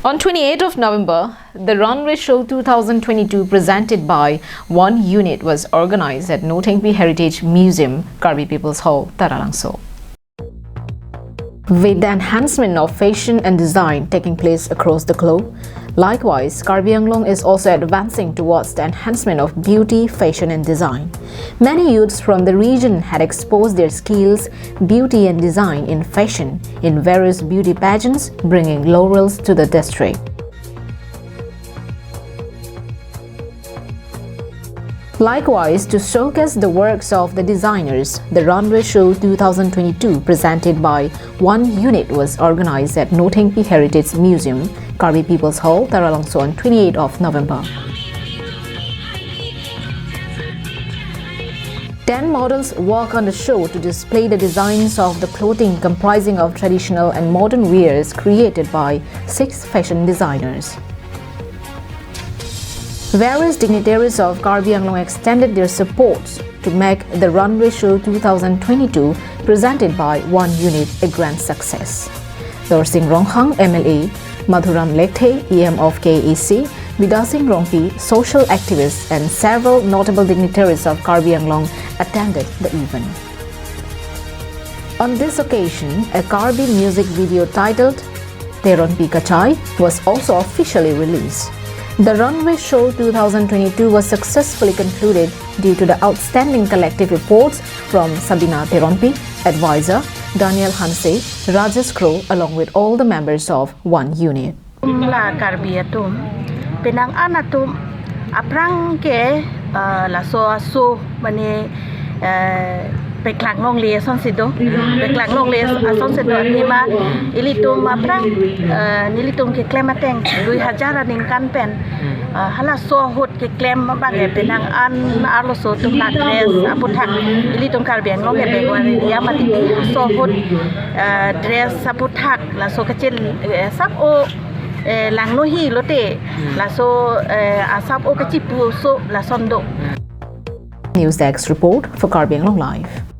On 28th of November, the Runway Show 2022 presented by One Unit was organized at Notengpi Heritage Museum, Karbi People's Hall, Taralangso. With the enhancement of fashion and design taking place across the globe, likewise, Karbi Anglong is also advancing towards the enhancement of beauty, fashion and design. Many youths from the region had exposed their skills, beauty and design in fashion in various beauty pageants, bringing laurels to the district. Likewise, to showcase the works of the designers, the Runway Show 2022 presented by One Unit was organized at Notengpi Heritage Museum, Karbi People's Hall, Taralangso on 28th of November. 10 models work on the show to display the designs of the clothing comprising of traditional and modern wears created by 6 fashion designers. Various dignitaries of Karbi Anglong extended their supports to make the Runway Show 2022 presented by One Unit a grand success. Dorsing Ronghang, MLA, Madhuram Lekte, EM of KEC, Vidasing Rongpi, social activists and several notable dignitaries of Karbi Anglong attended the event. On this occasion, a Karbi music video titled Teronpi Kachai was also officially released. The Runway Show 2022 was successfully concluded due to the outstanding collective reports from Sabina Teronpi, advisor, Daniel Hanse, Rajesh Crow, along with all the members of One Unit. La Carbiatum, Penang Anatum, Aprang ke la so mane Peklang long le son sido, Peklang long le son sido nima ilitum aprang nilitum ke klemateng lui hajara ning kan pen hala so hot ke klem bagai Penang an arlo so tum la dress aputak ilitum Karbian long ke begwan ya mati so hot dress aputak la so kecil sap o lang no hi lote la so asap o kecipu so la sondo. News Desk report for Karbi Anglong Live.